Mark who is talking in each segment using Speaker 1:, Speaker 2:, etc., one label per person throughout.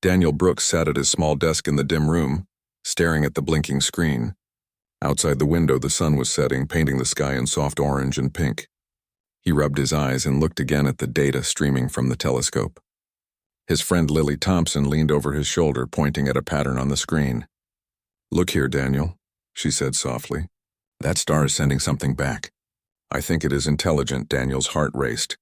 Speaker 1: Daniel Brooks sat at his small desk in the dim room, staring at the blinking screen. Outside the window, the sun was setting, painting the sky in soft orange and pink. He rubbed his eyes and looked again at the data streaming from the telescope. His friend Lily Thompson leaned over his shoulder, pointing at a pattern on the screen. "Look here, Daniel," she said softly. "That star is sending something back. I think it is intelligent." Daniel's heart raced.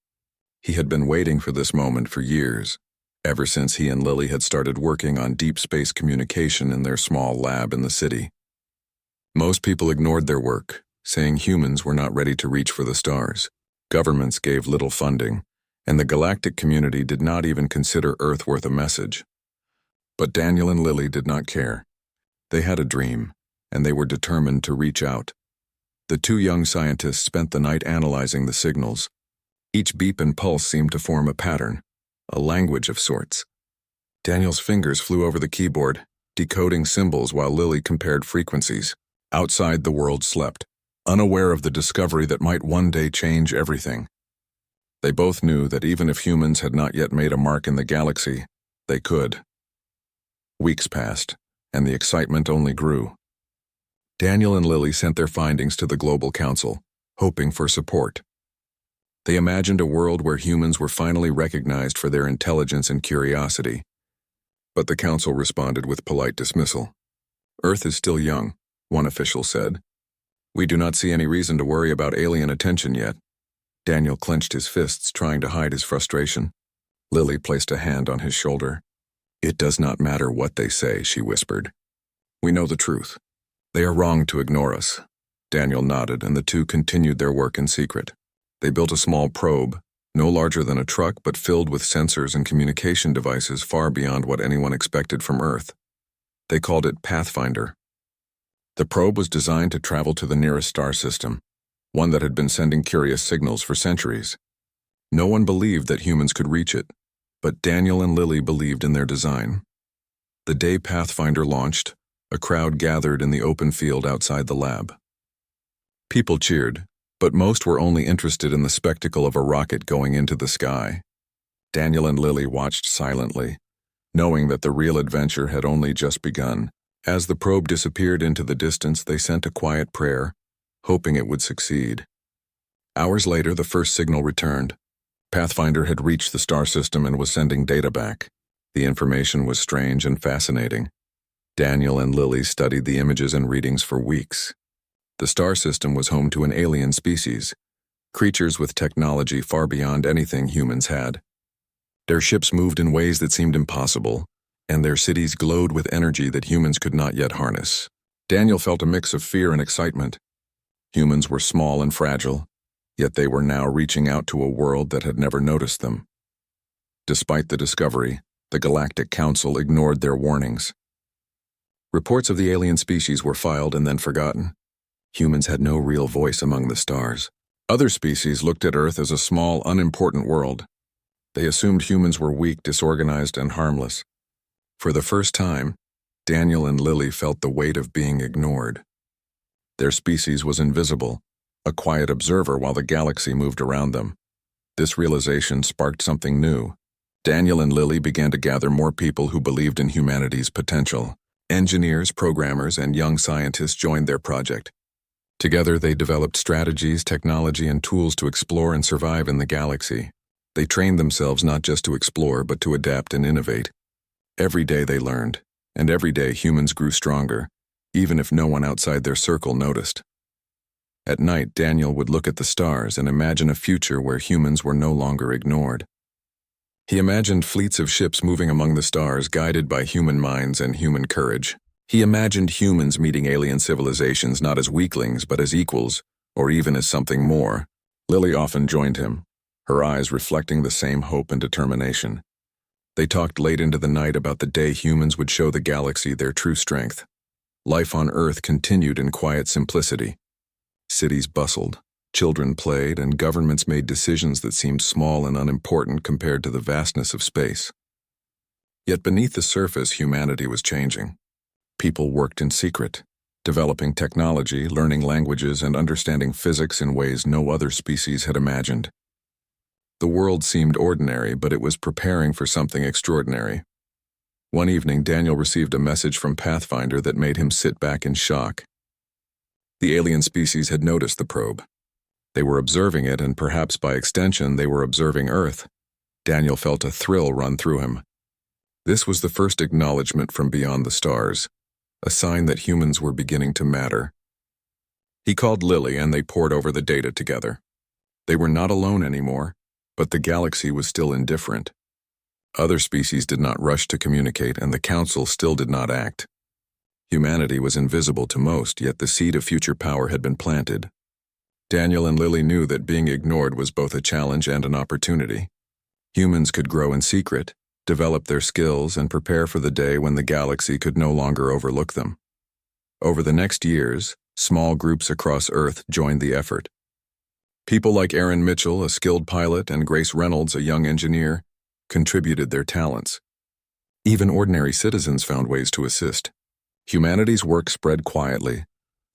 Speaker 1: He had been waiting for this moment for years, ever since he and Lily had started working on deep space communication in their small lab in the city. Most people ignored their work, saying humans were not ready to reach for the stars. Governments gave little funding, and the galactic community did not even consider Earth worth a message. But Daniel and Lily did not care. They had a dream, and they were determined to reach out. The two young scientists spent the night analyzing the signals. Each beep and pulse seemed to form a pattern, a language of sorts. Daniel's fingers flew over the keyboard, decoding symbols while Lily compared frequencies. Outside, the world slept, unaware of the discovery that might one day change everything. They both knew that even if humans had not yet made a mark in the galaxy, they could. Weeks passed, and the excitement only grew. Daniel and Lily sent their findings to the Global Council, hoping for support. They imagined a world where humans were finally recognized for their intelligence and curiosity. But the Council responded with polite dismissal. "Earth is still young," one official said. "We do not see any reason to worry about alien attention yet." Daniel clenched his fists, trying to hide his frustration. Lily placed a hand on his shoulder. "It does not matter what they say," she whispered. "We know the truth. They are wrong to ignore us." Daniel nodded, and the two continued their work in secret. They built a small probe, no larger than a truck but filled with sensors and communication devices far beyond what anyone expected from Earth. They called it Pathfinder. The probe was designed to travel to the nearest star system, one that had been sending curious signals for centuries. No one believed that humans could reach it, but Daniel and Lily believed in their design. The day Pathfinder launched, a crowd gathered in the open field outside the lab. People cheered, but most were only interested in the spectacle of a rocket going into the sky. Daniel and Lily watched silently, knowing that the real adventure had only just begun. As the probe disappeared into the distance, they sent a quiet prayer, hoping it would succeed. Hours later, the first signal returned. Pathfinder had reached the star system and was sending data back. The information was strange and fascinating. Daniel and Lily studied the images and readings for weeks. The star system was home to an alien species, creatures with technology far beyond anything humans had. Their ships moved in ways that seemed impossible, and their cities glowed with energy that humans could not yet harness. Daniel felt a mix of fear and excitement. Humans were small and fragile, yet they were now reaching out to a world that had never noticed them. Despite the discovery, the Galactic Council ignored their warnings. Reports of the alien species were filed and then forgotten. Humans had no real voice among the stars. Other species looked at Earth as a small, unimportant world. They assumed humans were weak, disorganized, and harmless. For the first time, Daniel and Lily felt the weight of being ignored. Their species was invisible, a quiet observer while the galaxy moved around them. This realization sparked something new. Daniel and Lily began to gather more people who believed in humanity's potential. Engineers, programmers, and young scientists joined their project. Together, they developed strategies, technology, and tools to explore and survive in the galaxy. They trained themselves not just to explore, but to adapt and innovate. Every day they learned, and every day humans grew stronger, even if no one outside their circle noticed. At night, Daniel would look at the stars and imagine a future where humans were no longer ignored. He imagined fleets of ships moving among the stars, guided by human minds and human courage. He imagined humans meeting alien civilizations not as weaklings but as equals, or even as something more. Lily often joined him, her eyes reflecting the same hope and determination. They talked late into the night about the day humans would show the galaxy their true strength. Life on Earth continued in quiet simplicity. Cities bustled, children played, and governments made decisions that seemed small and unimportant compared to the vastness of space. Yet beneath the surface, humanity was changing. People worked in secret, developing technology, learning languages, and understanding physics in ways no other species had imagined. The world seemed ordinary, but it was preparing for something extraordinary. One evening, Daniel received a message from Pathfinder that made him sit back in shock. The alien species had noticed the probe. They were observing it, and perhaps by extension, they were observing Earth. Daniel felt a thrill run through him. This was the first acknowledgement from beyond the stars, a sign that humans were beginning to matter. He called Lily, and they pored over the data together. They were not alone anymore, but the galaxy was still indifferent. Other species did not rush to communicate, and the Council still did not act. Humanity was invisible to most, yet the seed of future power had been planted. Daniel and Lily knew that being ignored was both a challenge and an opportunity. Humans could grow in secret, develop their skills, and prepare for the day when the galaxy could no longer overlook them. Over the next years, small groups across Earth joined the effort. People like Aaron Mitchell, a skilled pilot, and Grace Reynolds, a young engineer, contributed their talents. Even ordinary citizens found ways to assist. Humanity's work spread quietly,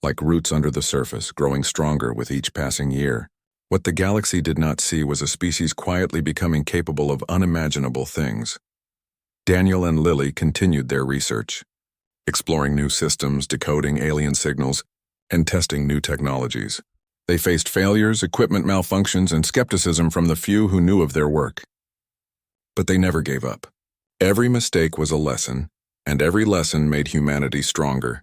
Speaker 1: like roots under the surface, growing stronger with each passing year. What the galaxy did not see was a species quietly becoming capable of unimaginable things. Daniel and Lily continued their research, exploring new systems, decoding alien signals, and testing new technologies. They faced failures, equipment malfunctions, and skepticism from the few who knew of their work. But they never gave up. Every mistake was a lesson, and every lesson made humanity stronger.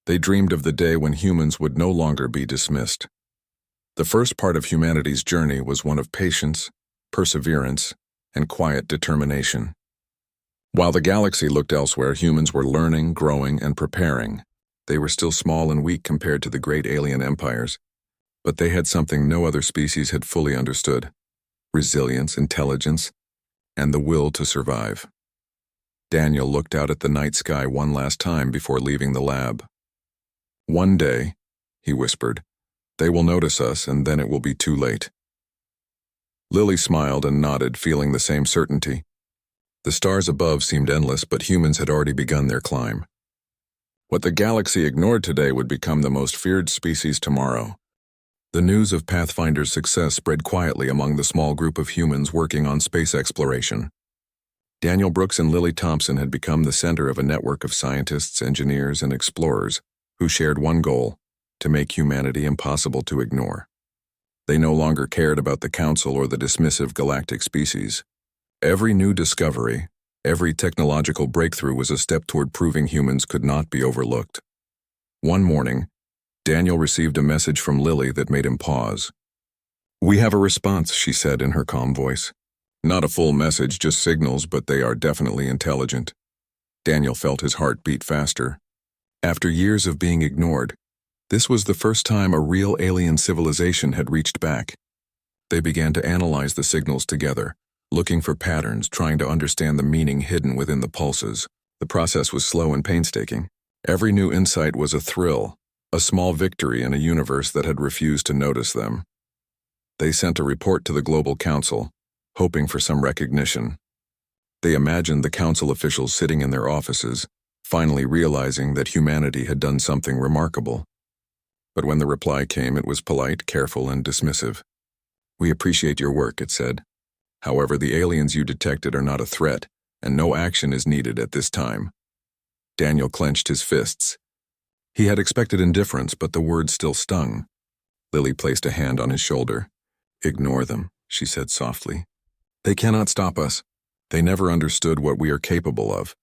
Speaker 1: They dreamed of the day when humans would no longer be dismissed. The first part of humanity's journey was one of patience, perseverance, and quiet determination. While the galaxy looked elsewhere, humans were learning, growing, and preparing. They were still small and weak compared to the great alien empires, but they had something no other species had fully understood: resilience, intelligence, and the will to survive. Daniel looked out at the night sky one last time before leaving the lab. "One day," he whispered, "they will notice us, and then it will be too late." Lily smiled and nodded, feeling the same certainty. The stars above seemed endless, but humans had already begun their climb. What the galaxy ignored today would become the most feared species tomorrow. The news of Pathfinder's success spread quietly among the small group of humans working on space exploration. Daniel Brooks and Lily Thompson had become the center of a network of scientists, engineers, and explorers who shared one goal: to make humanity impossible to ignore. They no longer cared about the Council or the dismissive galactic species. Every new discovery, every technological breakthrough was a step toward proving humans could not be overlooked. One morning, Daniel received a message from Lily that made him pause. "We have a response," she said in her calm voice. "Not a full message, just signals, but they are definitely intelligent." Daniel felt his heart beat faster. After years of being ignored, this was the first time a real alien civilization had reached back. They began to analyze the signals together, looking for patterns, trying to understand the meaning hidden within the pulses. The process was slow and painstaking. Every new insight was a thrill, a small victory in a universe that had refused to notice them. They sent a report to the Global Council, hoping for some recognition. They imagined the Council officials sitting in their offices, finally realizing that humanity had done something remarkable. But when the reply came, it was polite, careful, and dismissive. "We appreciate your work," it said. "However, the aliens you detected are not a threat, and no action is needed at this time." Daniel clenched his fists. He had expected indifference, but the words still stung. Lily placed a hand on his shoulder. "Ignore them," she said softly. "They cannot stop us. They never understood what we are capable of."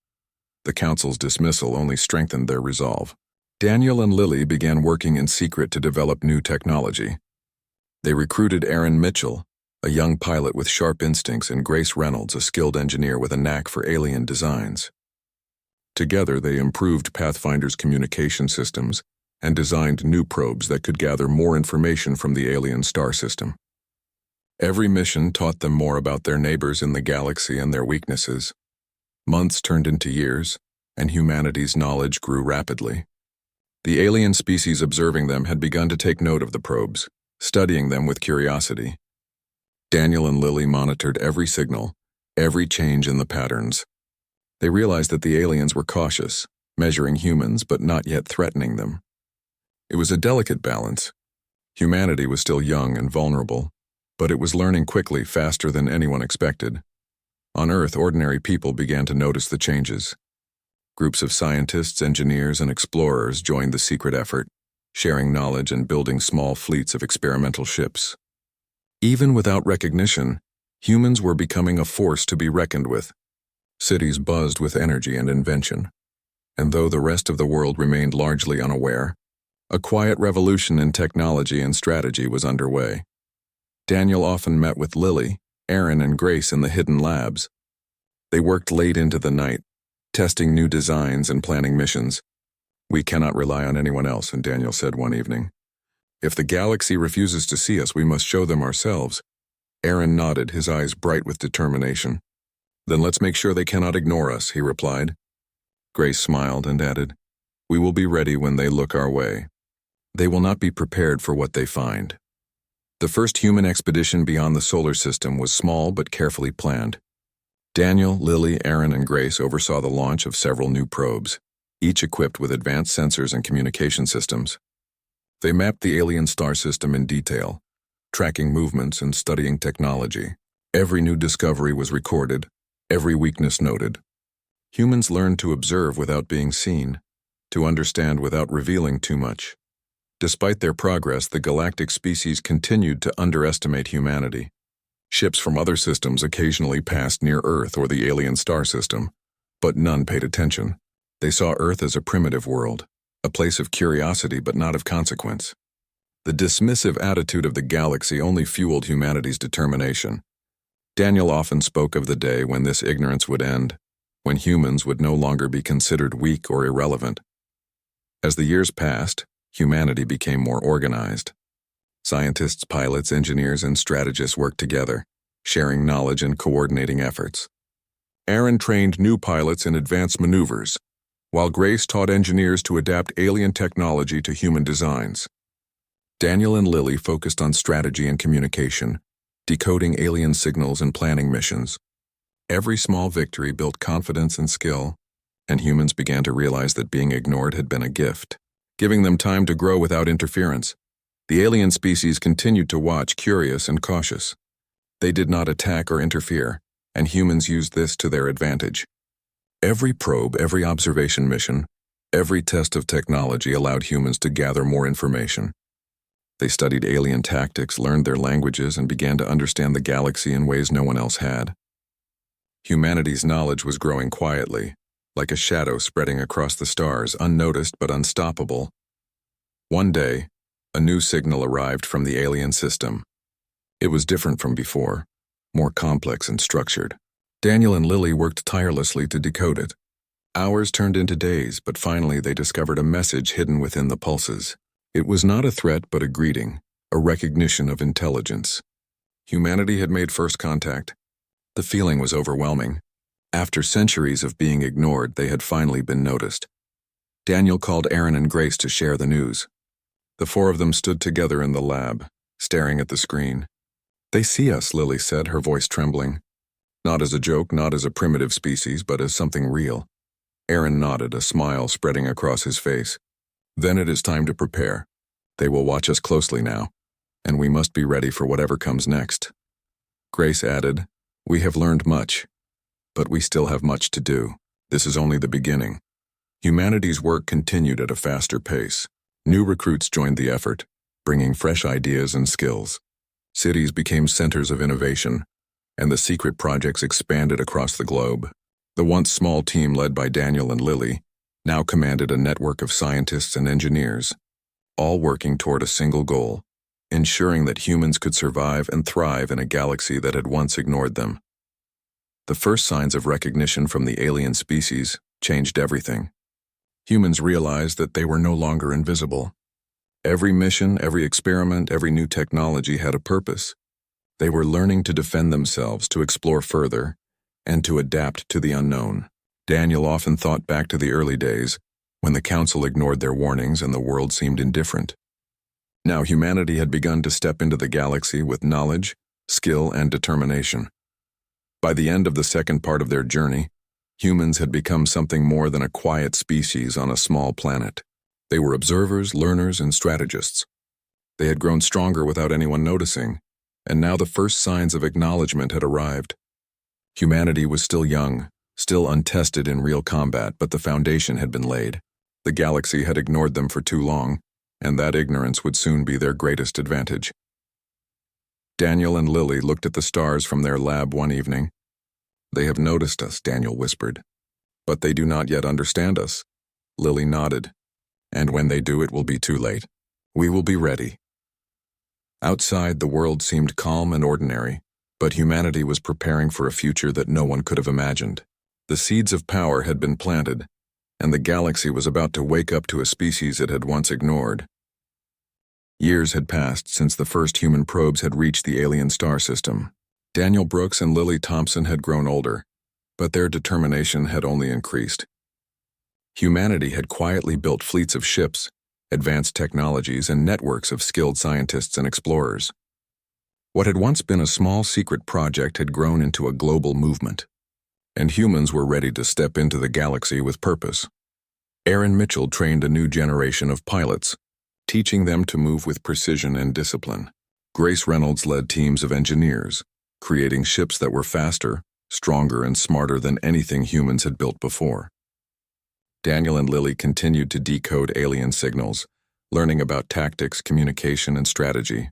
Speaker 1: The Council's dismissal only strengthened their resolve. Daniel and Lily began working in secret to develop new technology. They recruited Aaron Mitchell, a young pilot with sharp instincts, and Grace Reynolds, a skilled engineer with a knack for alien designs. Together, they improved Pathfinder's communication systems and designed new probes that could gather more information from the alien star system. Every mission taught them more about their neighbors in the galaxy and their weaknesses. Months turned into years, and humanity's knowledge grew rapidly. The alien species observing them had begun to take note of the probes, studying them with curiosity. Daniel and Lily monitored every signal, every change in the patterns. They realized that the aliens were cautious, measuring humans but not yet threatening them. It was a delicate balance. Humanity was still young and vulnerable, but it was learning quickly, faster than anyone expected. On Earth, ordinary people began to notice the changes. Groups of scientists, engineers, and explorers joined the secret effort, sharing knowledge and building small fleets of experimental ships. Even without recognition, humans were becoming a force to be reckoned with. Cities buzzed with energy and invention. And though the rest of the world remained largely unaware, a quiet revolution in technology and strategy was underway. Daniel often met with Lily, Aaron, and Grace in the hidden labs. They worked late into the night, testing new designs and planning missions. "We cannot rely on anyone else," and Daniel said one evening. "If the galaxy refuses to see us, we must show them ourselves." Aaron nodded, his eyes bright with determination. "Then let's make sure they cannot ignore us," he replied. Grace smiled and added, "We will be ready when they look our way. They will not be prepared for what they find." The first human expedition beyond the solar system was small but carefully planned. Daniel, Lily, Aaron, and Grace oversaw the launch of several new probes, each equipped with advanced sensors and communication systems. They mapped the alien star system in detail, tracking movements and studying technology. Every new discovery was recorded, every weakness noted. Humans learned to observe without being seen, to understand without revealing too much. Despite their progress, the galactic species continued to underestimate humanity. Ships from other systems occasionally passed near Earth or the alien star system, but none paid attention. They saw Earth as a primitive world, a place of curiosity but not of consequence. The dismissive attitude of the galaxy only fueled humanity's determination. Daniel often spoke of the day when this ignorance would end, when humans would no longer be considered weak or irrelevant. As the years passed, humanity became more organized. Scientists, pilots, engineers, and strategists worked together, sharing knowledge and coordinating efforts. Aaron trained new pilots in advanced maneuvers, while Grace taught engineers to adapt alien technology to human designs. Daniel and Lily focused on strategy and communication, decoding alien signals and planning missions. Every small victory built confidence and skill, and humans began to realize that being ignored had been a gift, giving them time to grow without interference. The alien species continued to watch, curious and cautious. They did not attack or interfere, and humans used this to their advantage. Every probe, every observation mission, every test of technology allowed humans to gather more information. They studied alien tactics, learned their languages, and began to understand the galaxy in ways no one else had. Humanity's knowledge was growing quietly, like a shadow spreading across the stars, unnoticed but unstoppable. One day, a new signal arrived from the alien system. It was different from before, more complex and structured. Daniel and Lily worked tirelessly to decode it. Hours turned into days, but finally they discovered a message hidden within the pulses. It was not a threat but a greeting, a recognition of intelligence. Humanity had made first contact. The feeling was overwhelming. After centuries of being ignored, they had finally been noticed. Daniel called Aaron and Grace to share the news. The four of them stood together in the lab, staring at the screen. "They see us," Lily said, her voice trembling. "Not as a joke, not as a primitive species, but as something real." Aaron nodded, a smile spreading across his face. "Then it is time to prepare. They will watch us closely now, and we must be ready for whatever comes next." Grace added, "We have learned much, but we still have much to do. This is only the beginning." Humanity's work continued at a faster pace. New recruits joined the effort, bringing fresh ideas and skills. Cities became centers of innovation, and the secret projects expanded across the globe. The once small team led by Daniel and Lily now commanded a network of scientists and engineers, all working toward a single goal, ensuring that humans could survive and thrive in a galaxy that had once ignored them. The first signs of recognition from the alien species changed everything. Humans realized that they were no longer invisible. Every mission, every experiment, every new technology had a purpose. They were learning to defend themselves, to explore further, and to adapt to the unknown. Daniel often thought back to the early days, when the Council ignored their warnings and the world seemed indifferent. Now humanity had begun to step into the galaxy with knowledge, skill, and determination. By the end of the second part of their journey, humans had become something more than a quiet species on a small planet. They were observers, learners, and strategists. They had grown stronger without anyone noticing, and now the first signs of acknowledgement had arrived. Humanity was still young, still untested in real combat, but the foundation had been laid. The galaxy had ignored them for too long, and that ignorance would soon be their greatest advantage. Daniel and Lily looked at the stars from their lab one evening. "They have noticed us," Daniel whispered. "But they do not yet understand us." Lily nodded. "And when they do, it will be too late. We will be ready." Outside, the world seemed calm and ordinary, but humanity was preparing for a future that no one could have imagined. The seeds of power had been planted, and the galaxy was about to wake up to a species it had once ignored. Years had passed since the first human probes had reached the alien star system. Daniel Brooks and Lily Thompson had grown older, but their determination had only increased. Humanity had quietly built fleets of ships, advanced technologies, and networks of skilled scientists and explorers. What had once been a small secret project had grown into a global movement, and humans were ready to step into the galaxy with purpose. Aaron Mitchell trained a new generation of pilots, teaching them to move with precision and discipline. Grace Reynolds led teams of engineers, creating ships that were faster, stronger, and smarter than anything humans had built before. Daniel and Lily continued to decode alien signals, learning about tactics, communication, and strategy.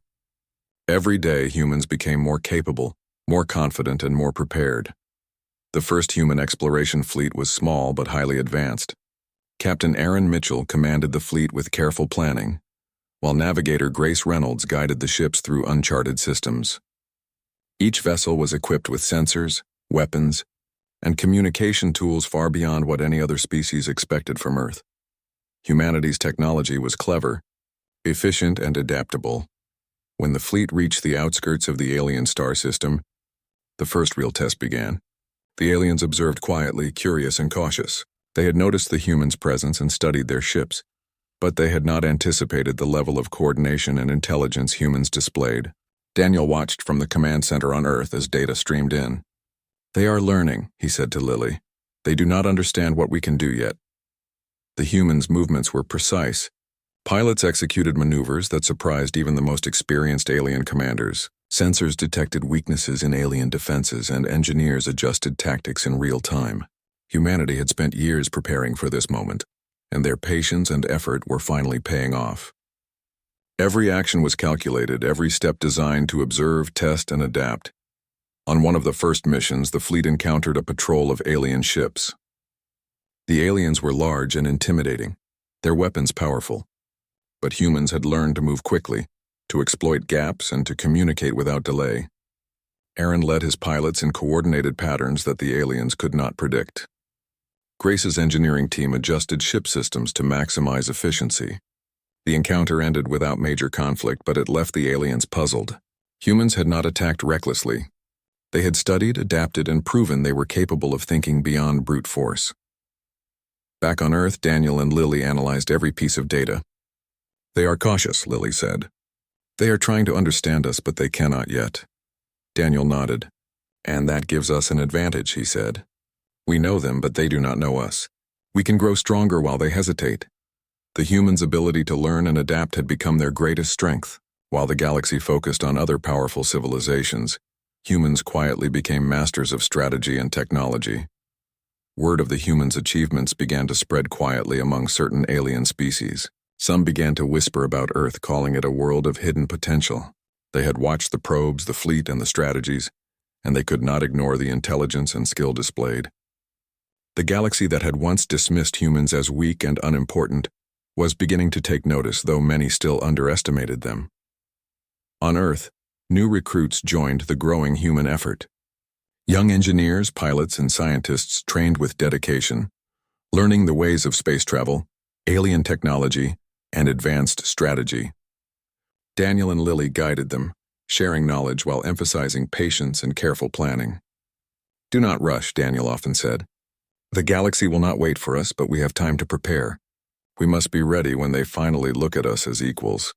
Speaker 1: Every day, humans became more capable, more confident, and more prepared. The first human exploration fleet was small but highly advanced. Captain Aaron Mitchell commanded the fleet with careful planning, while navigator Grace Reynolds guided the ships through uncharted systems. Each vessel was equipped with sensors, weapons, and communication tools far beyond what any other species expected from Earth. Humanity's technology was clever, efficient, and adaptable. When the fleet reached the outskirts of the alien star system, the first real test began. The aliens observed quietly, curious and cautious. They had noticed the humans' presence and studied their ships, but they had not anticipated the level of coordination and intelligence humans displayed. Daniel watched from the command center on Earth as data streamed in. "They are learning," he said to Lily. "They do not understand what we can do yet." The humans' movements were precise. Pilots executed maneuvers that surprised even the most experienced alien commanders. Sensors detected weaknesses in alien defenses, and engineers adjusted tactics in real time. Humanity had spent years preparing for this moment, and their patience and effort were finally paying off. Every action was calculated, every step designed to observe, test, and adapt. On one of the first missions, the fleet encountered a patrol of alien ships. The aliens were large and intimidating, their weapons powerful. But humans had learned to move quickly, to exploit gaps, and to communicate without delay. Aaron led his pilots in coordinated patterns that the aliens could not predict. Grace's engineering team adjusted ship systems to maximize efficiency. The encounter ended without major conflict, but it left the aliens puzzled. Humans had not attacked recklessly. They had studied, adapted, and proven they were capable of thinking beyond brute force. Back on Earth, Daniel and Lily analyzed every piece of data. "They are cautious," Lily said. "They are trying to understand us, but they cannot yet." Daniel nodded. "And that gives us an advantage," he said. "We know them, but they do not know us. We can grow stronger while they hesitate." The humans' ability to learn and adapt had become their greatest strength. While the galaxy focused on other powerful civilizations, humans quietly became masters of strategy and technology. Word of the humans' achievements began to spread quietly among certain alien species. Some began to whisper about Earth, calling it a world of hidden potential. They had watched the probes, the fleet, and the strategies, and they could not ignore the intelligence and skill displayed. The galaxy that had once dismissed humans as weak and unimportant was beginning to take notice, though many still underestimated them. On Earth, new recruits joined the growing human effort. Young engineers, pilots, and scientists trained with dedication, learning the ways of space travel, alien technology, and advanced strategy. Daniel and Lily guided them, sharing knowledge while emphasizing patience and careful planning. "Do not rush," Daniel often said. "The galaxy will not wait for us, but we have time to prepare. We must be ready when they finally look at us as equals."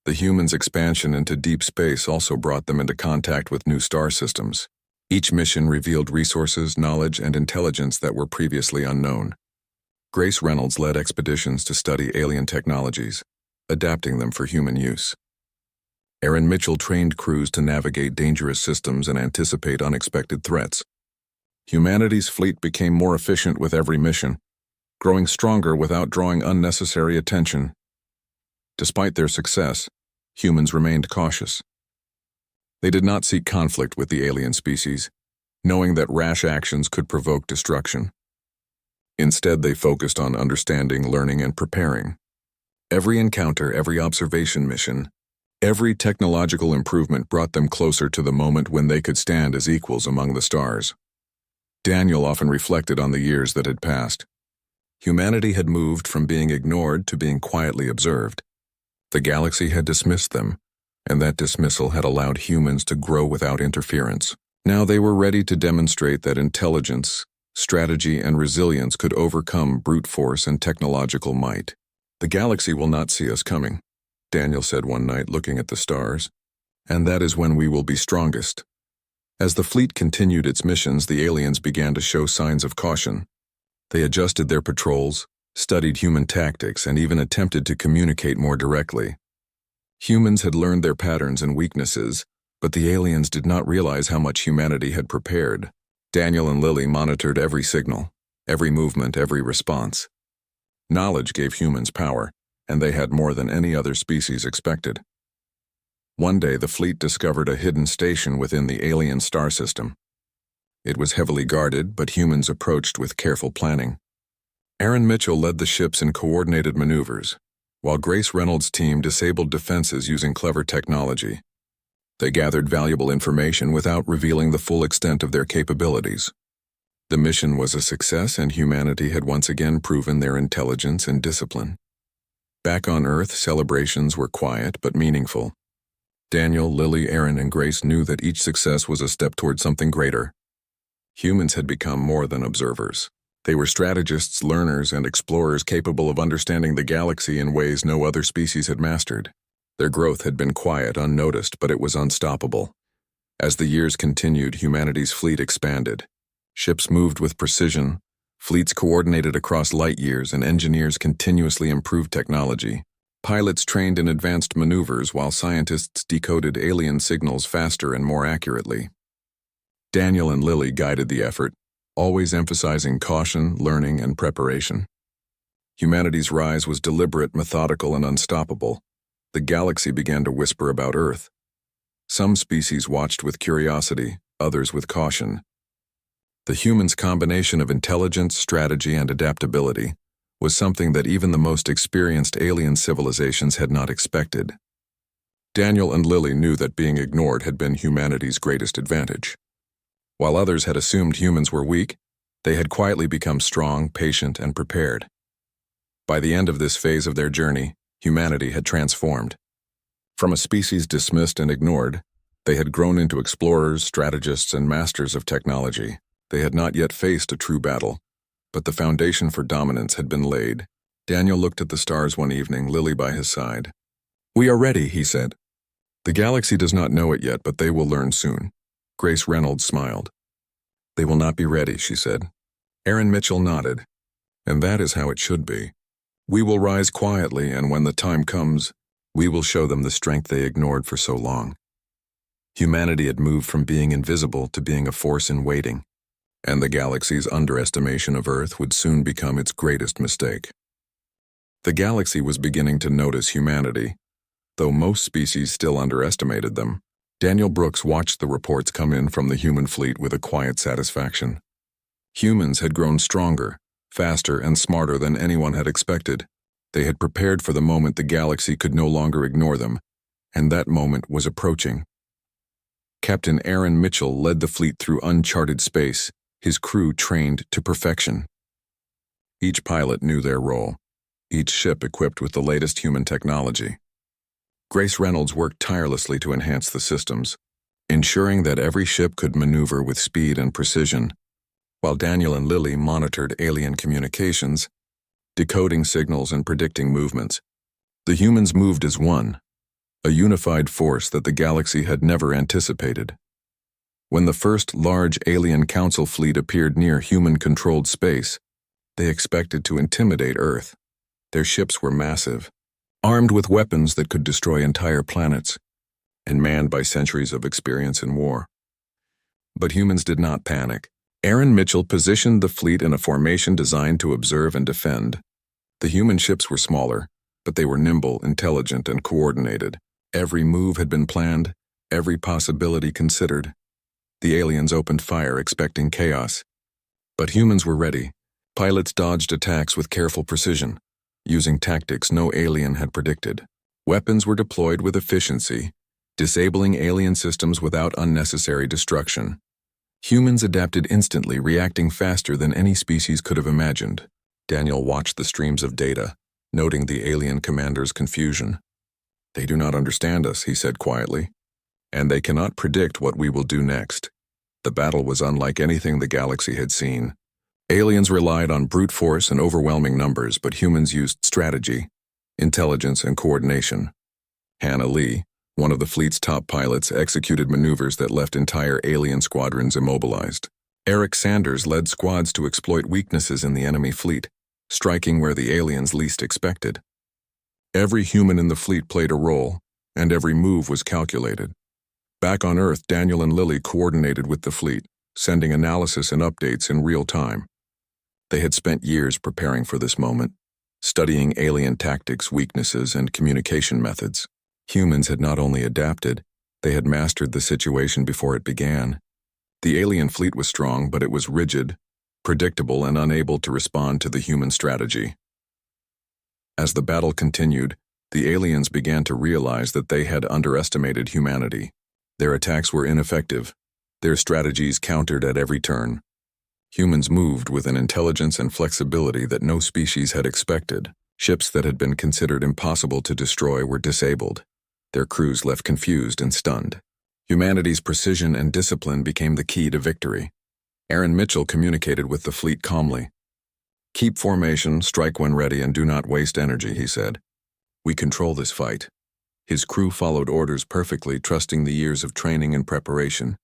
Speaker 1: The humans' expansion into deep space also brought them into contact with new star systems. Each mission revealed resources, knowledge, and intelligence that were previously unknown. Grace Reynolds led expeditions to study alien technologies, adapting them for human use. Aaron Mitchell trained crews to navigate dangerous systems and anticipate unexpected threats. Humanity's fleet became more efficient with every mission, growing stronger without drawing unnecessary attention. Despite their success, humans remained cautious. They did not seek conflict with the alien species, knowing that rash actions could provoke destruction. Instead, they focused on understanding, learning, and preparing. Every encounter, every observation mission, every technological improvement brought them closer to the moment when they could stand as equals among the stars. Daniel often reflected on the years that had passed. Humanity had moved from being ignored to being quietly observed. The galaxy had dismissed them, and that dismissal had allowed humans to grow without interference. Now they were ready to demonstrate that intelligence, strategy, and resilience could overcome brute force and technological might. "The galaxy will not see us coming," Daniel said one night looking at the stars, "and that is when we will be strongest." As the fleet continued its missions, the aliens began to show signs of caution. They adjusted their patrols, studied human tactics, and even attempted to communicate more directly. Humans had learned their patterns and weaknesses, but the aliens did not realize how much humanity had prepared. Daniel and Lily monitored every signal, every movement, every response. Knowledge gave humans power, and they had more than any other species expected. One day, the fleet discovered a hidden station within the alien star system. It was heavily guarded, but humans approached with careful planning. Aaron Mitchell led the ships in coordinated maneuvers, while Grace Reynolds' team disabled defenses using clever technology. They gathered valuable information without revealing the full extent of their capabilities. The mission was a success, and humanity had once again proven their intelligence and discipline. Back on Earth, celebrations were quiet but meaningful. Daniel, Lily, Aaron, and Grace knew that each success was a step toward something greater. Humans had become more than observers. They were strategists, learners, and explorers capable of understanding the galaxy in ways no other species had mastered. Their growth had been quiet, unnoticed, but it was unstoppable. As the years continued, humanity's fleet expanded. Ships moved with precision, fleets coordinated across light years, and engineers continuously improved technology. Pilots trained in advanced maneuvers while scientists decoded alien signals faster and more accurately. Daniel and Lily guided the effort, always emphasizing caution, learning, and preparation. Humanity's rise was deliberate, methodical, and unstoppable. The galaxy began to whisper about Earth. Some species watched with curiosity, others with caution. The humans' combination of intelligence, strategy, and adaptability was something that even the most experienced alien civilizations had not expected. Daniel and Lily knew that being ignored had been humanity's greatest advantage. While others had assumed humans were weak, they had quietly become strong, patient, and prepared. By the end of this phase of their journey, humanity had transformed. From a species dismissed and ignored, they had grown into explorers, strategists, and masters of technology. They had not yet faced a true battle, but the foundation for dominance had been laid. Daniel looked at the stars one evening, Lily by his side. "We are ready," he said. "The galaxy does not know it yet, but they will learn soon." Grace Reynolds smiled. "They will not be ready," she said. Aaron Mitchell nodded. "And that is how it should be. We will rise quietly, and when the time comes, we will show them the strength they ignored for so long." Humanity had moved from being invisible to being a force in waiting, and the galaxy's underestimation of Earth would soon become its greatest mistake. The galaxy was beginning to notice humanity, though most species still underestimated them. Daniel Brooks watched the reports come in from the human fleet with a quiet satisfaction. Humans had grown stronger, faster, and smarter than anyone had expected. They had prepared for the moment the galaxy could no longer ignore them, and that moment was approaching. Captain Aaron Mitchell led the fleet through uncharted space, his crew trained to perfection. Each pilot knew their role, each ship equipped with the latest human technology. Grace Reynolds worked tirelessly to enhance the systems, ensuring that every ship could maneuver with speed and precision, while Daniel and Lily monitored alien communications, decoding signals and predicting movements. The humans moved as one, a unified force that the galaxy had never anticipated. When the first large alien council fleet appeared near human-controlled space, they expected to intimidate Earth. Their ships were massive, armed with weapons that could destroy entire planets, and manned by centuries of experience in war. But humans did not panic. Aaron Mitchell positioned the fleet in a formation designed to observe and defend. The human ships were smaller, but they were nimble, intelligent, and coordinated. Every move had been planned, every possibility considered. The aliens opened fire, expecting chaos. But humans were ready. Pilots dodged attacks with careful precision, using tactics no alien had predicted. Weapons were deployed with efficiency, disabling alien systems without unnecessary destruction. Humans adapted instantly, reacting faster than any species could have imagined. Daniel watched the streams of data, noting the alien commander's confusion. "They do not understand us," he said quietly, "and they cannot predict what we will do next." The battle was unlike anything the galaxy had seen. Aliens relied on brute force and overwhelming numbers, but humans used strategy, intelligence, and coordination. Hannah Lee, one of the fleet's top pilots, executed maneuvers that left entire alien squadrons immobilized. Eric Sanders led squads to exploit weaknesses in the enemy fleet, striking where the aliens least expected. Every human in the fleet played a role, and every move was calculated. Back on Earth, Daniel and Lily coordinated with the fleet, sending analysis and updates in real time. They had spent years preparing for this moment, studying alien tactics, weaknesses, and communication methods. Humans had not only adapted, they had mastered the situation before it began. The alien fleet was strong, but it was rigid, predictable, and unable to respond to the human strategy. As the battle continued, the aliens began to realize that they had underestimated humanity. Their attacks were ineffective, their strategies countered at every turn. Humans moved with an intelligence and flexibility that no species had expected. Ships that had been considered impossible to destroy were disabled, their crews left confused and stunned. Humanity's precision and discipline became the key to victory. Aaron Mitchell communicated with the fleet calmly. "Keep formation, strike when ready, and do not waste energy," he said. "We control this fight." His crew followed orders perfectly, trusting the years of training and preparation.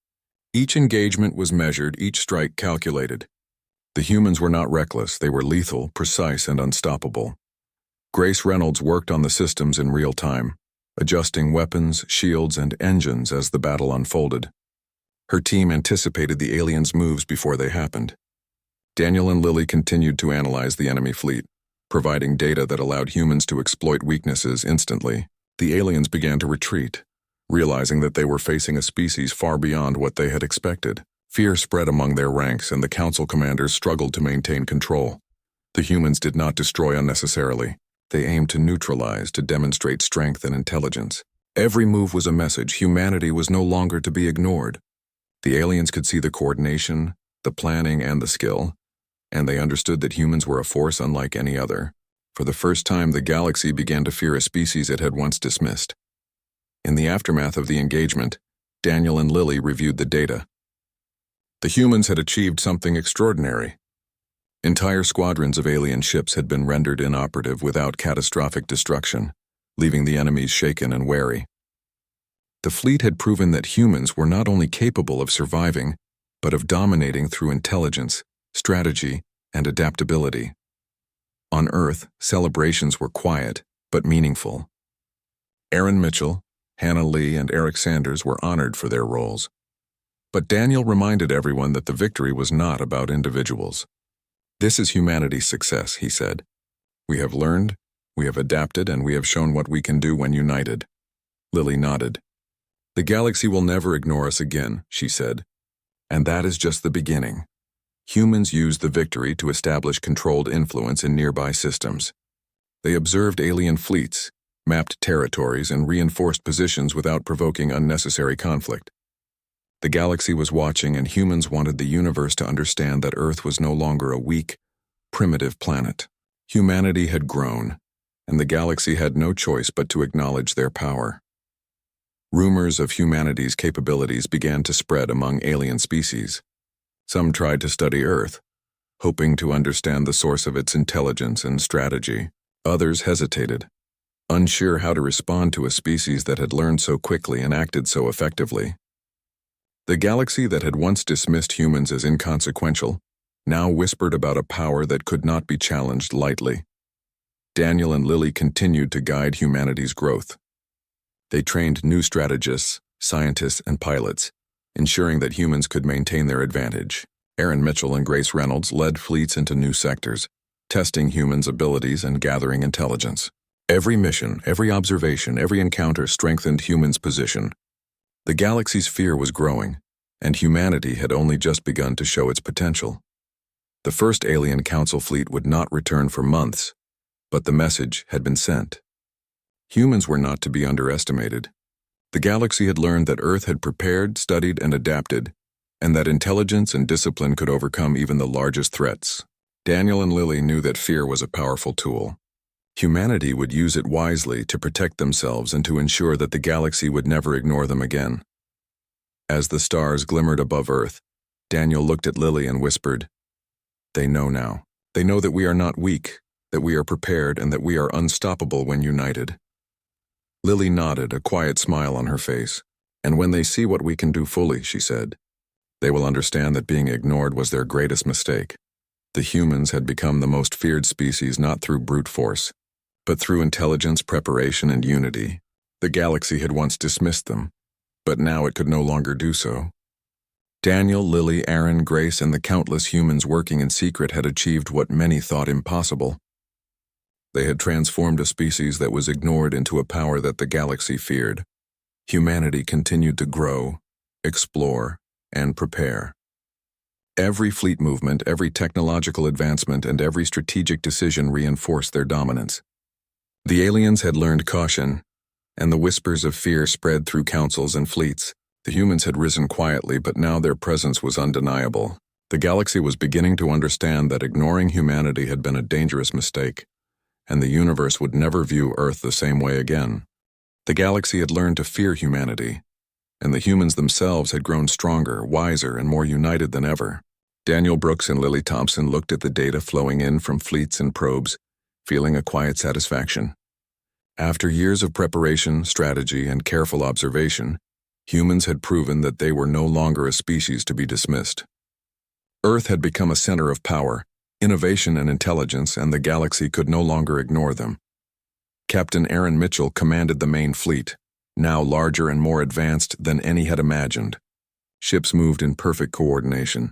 Speaker 1: Each engagement was measured, each strike calculated. The humans were not reckless, they were lethal, precise, and unstoppable. Grace Reynolds worked on the systems in real time, adjusting weapons, shields, and engines as the battle unfolded. Her team anticipated the aliens' moves before they happened. Daniel and Lily continued to analyze the enemy fleet, providing data that allowed humans to exploit weaknesses instantly. The aliens began to retreat, realizing that they were facing a species far beyond what they had expected. Fear spread among their ranks, and the council commanders struggled to maintain control. The humans did not destroy unnecessarily. They aimed to neutralize, to demonstrate strength and intelligence. Every move was a message. Humanity was no longer to be ignored. The aliens could see the coordination, the planning, and the skill, and they understood that humans were a force unlike any other. For the first time, the galaxy began to fear a species it had once dismissed. In the aftermath of the engagement, Daniel and Lily reviewed the data. The humans had achieved something extraordinary. Entire squadrons of alien ships had been rendered inoperative without catastrophic destruction, leaving the enemies shaken and wary. The fleet had proven that humans were not only capable of surviving, but of dominating through intelligence, strategy, and adaptability. On Earth, celebrations were quiet, but meaningful. Aaron Mitchell, Hannah Lee, and Eric Sanders were honored for their roles. But Daniel reminded everyone that the victory was not about individuals. "This is humanity's success," he said. "We have learned, we have adapted, and we have shown what we can do when united." Lily nodded. "The galaxy will never ignore us again," she said. "And that is just the beginning." Humans used the victory to establish controlled influence in nearby systems. They observed alien fleets, mapped territories, and reinforced positions without provoking unnecessary conflict. The galaxy was watching, and humans wanted the universe to understand that Earth was no longer a weak, primitive planet. Humanity had grown, and the galaxy had no choice but to acknowledge their power. Rumors of humanity's capabilities began to spread among alien species. Some tried to study Earth, hoping to understand the source of its intelligence and strategy. Others hesitated, unsure how to respond to a species that had learned so quickly and acted so effectively. The galaxy that had once dismissed humans as inconsequential now whispered about a power that could not be challenged lightly. Daniel and Lily continued to guide humanity's growth. They trained new strategists, scientists, and pilots, ensuring that humans could maintain their advantage. Aaron Mitchell and Grace Reynolds led fleets into new sectors, testing humans' abilities and gathering intelligence. Every mission, every observation, every encounter strengthened humans' position. The galaxy's fear was growing, and humanity had only just begun to show its potential. The first alien council fleet would not return for months, but the message had been sent. Humans were not to be underestimated. The galaxy had learned that Earth had prepared, studied, and adapted, and that intelligence and discipline could overcome even the largest threats. Daniel and Lily knew that fear was a powerful tool. Humanity would use it wisely to protect themselves and to ensure that the galaxy would never ignore them again. As the stars glimmered above Earth, Daniel looked at Lily and whispered, "They know now. They know that we are not weak, that we are prepared, and that we are unstoppable when united." Lily nodded, a quiet smile on her face. "And when they see what we can do fully," she said, "they will understand that being ignored was their greatest mistake." The humans had become the most feared species not through brute force, but through intelligence, preparation, and unity. The galaxy had once dismissed them, but now it could no longer do so. Daniel, Lily, Aaron, Grace, and the countless humans working in secret had achieved what many thought impossible. They had transformed a species that was ignored into a power that the galaxy feared. Humanity continued to grow, explore, and prepare. Every fleet movement, every technological advancement, and every strategic decision reinforced their dominance. The aliens had learned caution, and the whispers of fear spread through councils and fleets. The humans had risen quietly, but now their presence was undeniable. The galaxy was beginning to understand that ignoring humanity had been a dangerous mistake, and the universe would never view Earth the same way again. The galaxy had learned to fear humanity, and the humans themselves had grown stronger, wiser, and more united than ever. Daniel Brooks and Lily Thompson looked at the data flowing in from fleets and probes, feeling a quiet satisfaction. After years of preparation, strategy, and careful observation, humans had proven that they were no longer a species to be dismissed. Earth had become a center of power, innovation, and intelligence, and the galaxy could no longer ignore them. Captain Aaron Mitchell commanded the main fleet, now larger and more advanced than any had imagined. Ships moved in perfect coordination,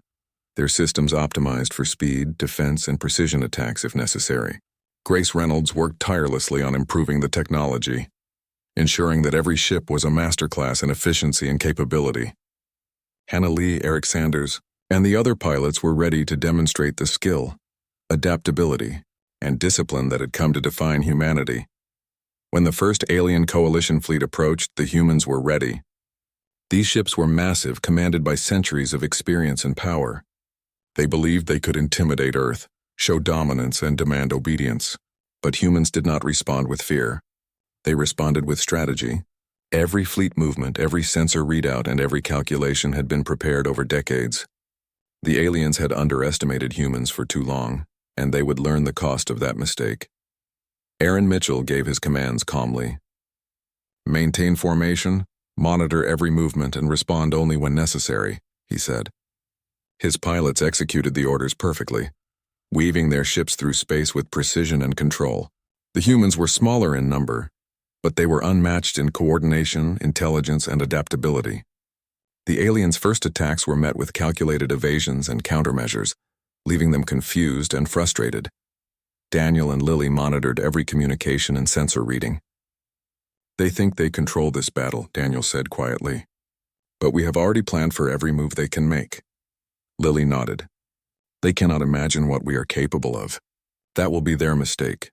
Speaker 1: their systems optimized for speed, defense, and precision attacks if necessary. Grace Reynolds worked tirelessly on improving the technology, ensuring that every ship was a masterclass in efficiency and capability. Hannah Lee, Eric Sanders, and the other pilots were ready to demonstrate the skill, adaptability, and discipline that had come to define humanity. When the first alien coalition fleet approached, the humans were ready. These ships were massive, commanded by centuries of experience and power. They believed they could intimidate Earth, show dominance, and demand obedience. But humans did not respond with fear. They responded with strategy. Every fleet movement, every sensor readout, and every calculation had been prepared over decades. The aliens had underestimated humans for too long, and they would learn the cost of that mistake. Aaron Mitchell gave his commands calmly. "Maintain formation, monitor every movement, and respond only when necessary," he said. His pilots executed the orders perfectly, weaving their ships through space with precision and control. The humans were smaller in number, but they were unmatched in coordination, intelligence, and adaptability. The aliens' first attacks were met with calculated evasions and countermeasures, leaving them confused and frustrated. Daniel and Lily monitored every communication and sensor reading. "They think they control this battle," Daniel said quietly. "But we have already planned for every move they can make." Lily nodded. "They cannot imagine what we are capable of. That will be their mistake."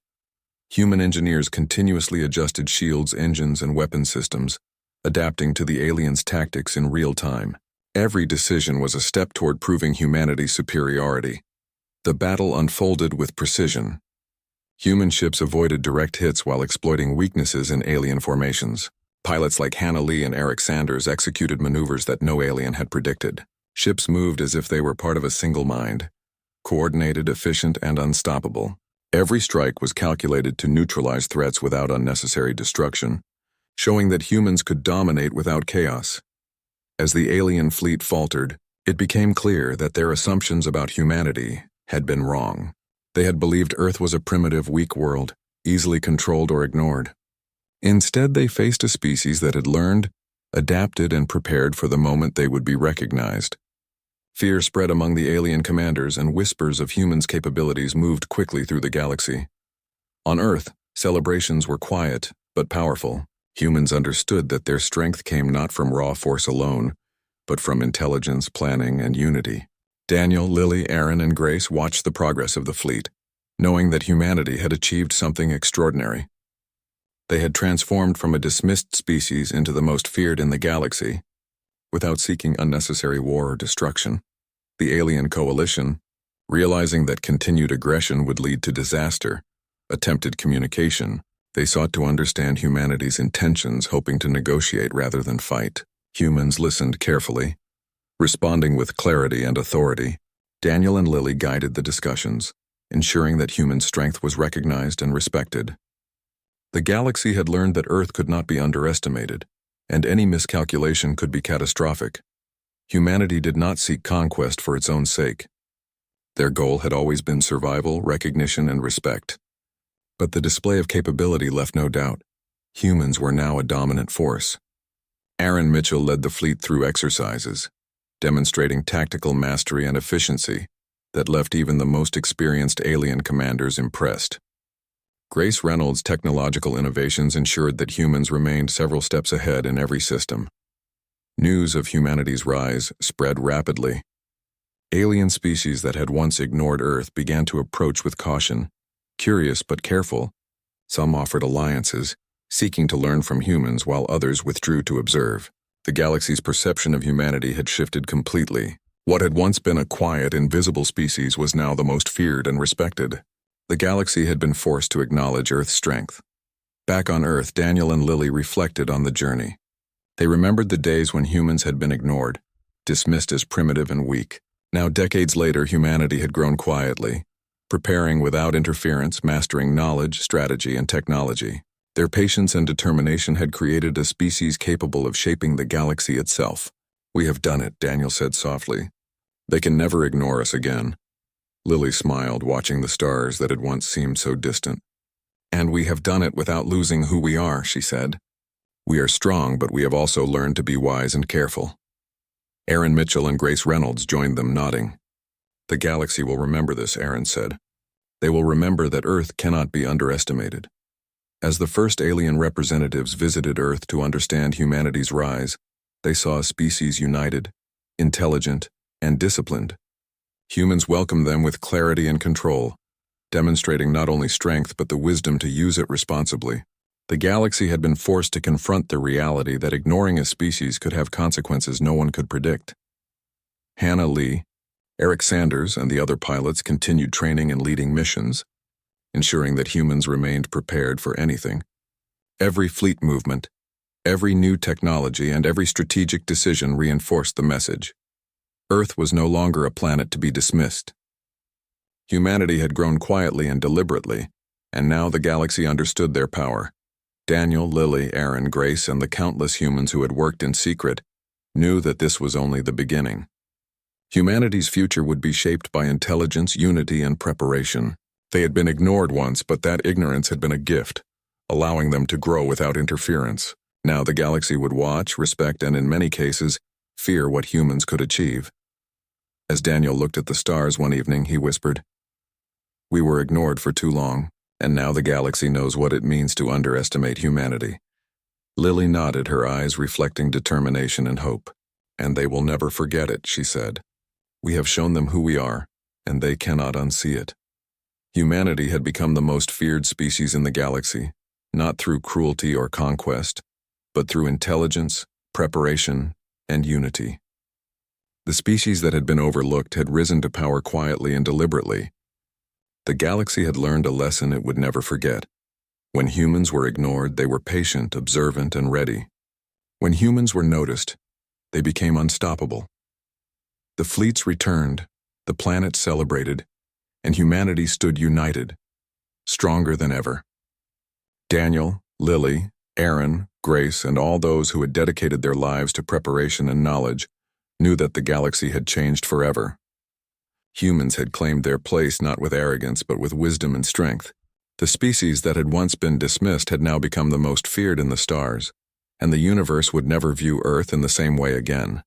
Speaker 1: Human engineers continuously adjusted shields, engines, and weapon systems, adapting to the aliens' tactics in real time. Every decision was a step toward proving humanity's superiority. The battle unfolded with precision. Human ships avoided direct hits while exploiting weaknesses in alien formations. Pilots like Hannah Lee and Eric Sanders executed maneuvers that no alien had predicted. Ships moved as if they were part of a single mind, coordinated, efficient, and unstoppable. Every strike was calculated to neutralize threats without unnecessary destruction, showing that humans could dominate without chaos. As the alien fleet faltered, it became clear that their assumptions about humanity had been wrong. They had believed Earth was a primitive, weak world, easily controlled or ignored. Instead, they faced a species that had learned, adapted, and prepared for the moment they would be recognized. Fear spread among the alien commanders, and whispers of humans' capabilities moved quickly through the galaxy. On Earth, celebrations were quiet, but powerful. Humans understood that their strength came not from raw force alone, but from intelligence, planning, and unity. Daniel, Lily, Aaron, and Grace watched the progress of the fleet, knowing that humanity had achieved something extraordinary. They had transformed from a dismissed species into the most feared in the galaxy, without seeking unnecessary war or destruction. The alien coalition, realizing that continued aggression would lead to disaster, attempted communication. They sought to understand humanity's intentions, hoping to negotiate rather than fight. Humans listened carefully, responding with clarity and authority. Daniel and Lily guided the discussions, ensuring that human strength was recognized and respected. The galaxy had learned that Earth could not be underestimated, and any miscalculation could be catastrophic. Humanity did not seek conquest for its own sake. Their goal had always been survival, recognition, and respect. But the display of capability left no doubt. Humans were now a dominant force. Aaron Mitchell led the fleet through exercises, demonstrating tactical mastery and efficiency that left even the most experienced alien commanders impressed. Grace Reynolds' technological innovations ensured that humans remained several steps ahead in every system. News of humanity's rise spread rapidly. Alien species that had once ignored Earth began to approach with caution. Curious but careful, some offered alliances, seeking to learn from humans while others withdrew to observe. The galaxy's perception of humanity had shifted completely. What had once been a quiet, invisible species was now the most feared and respected. The galaxy had been forced to acknowledge Earth's strength. Back on Earth, Daniel and Lily reflected on the journey. They remembered the days when humans had been ignored, dismissed as primitive and weak. Now, decades later, humanity had grown quietly, preparing without interference, mastering knowledge, strategy, and technology. Their patience and determination had created a species capable of shaping the galaxy itself. "We have done it," Daniel said softly. "They can never ignore us again." Lily smiled, watching the stars that had once seemed so distant. "And we have done it without losing who we are," she said. "We are strong, but we have also learned to be wise and careful." Aaron Mitchell and Grace Reynolds joined them, nodding. "The galaxy will remember this," Aaron said. "They will remember that Earth cannot be underestimated." As the first alien representatives visited Earth to understand humanity's rise, they saw a species united, intelligent, and disciplined. Humans welcomed them with clarity and control, demonstrating not only strength but the wisdom to use it responsibly. The galaxy had been forced to confront the reality that ignoring a species could have consequences no one could predict. Hannah Lee, Eric Sanders, and the other pilots continued training and leading missions, ensuring that humans remained prepared for anything. Every fleet movement, every new technology, and every strategic decision reinforced the message. Earth was no longer a planet to be dismissed. Humanity had grown quietly and deliberately, and now the galaxy understood their power. Daniel, Lily, Aaron, Grace, and the countless humans who had worked in secret knew that this was only the beginning. Humanity's future would be shaped by intelligence, unity, and preparation. They had been ignored once, but that ignorance had been a gift, allowing them to grow without interference. Now the galaxy would watch, respect, and in many cases, fear what humans could achieve. As Daniel looked at the stars one evening, he whispered, "We were ignored for too long, and now the galaxy knows what it means to underestimate humanity." Lily nodded, her eyes reflecting determination and hope. "And they will never forget it," she said. "We have shown them who we are, and they cannot unsee it." Humanity had become the most feared species in the galaxy, not through cruelty or conquest, but through intelligence, preparation, and unity. The species that had been overlooked had risen to power quietly and deliberately. The galaxy had learned a lesson it would never forget. When humans were ignored, they were patient, observant, and ready. When humans were noticed, they became unstoppable. The fleets returned, the planet celebrated, and humanity stood united, stronger than ever. Daniel, Lily, Aaron, Grace, and all those who had dedicated their lives to preparation and knowledge knew that the galaxy had changed forever. Humans had claimed their place not with arrogance but with wisdom and strength. The species that had once been dismissed had now become the most feared in the stars, and the universe would never view Earth in the same way again.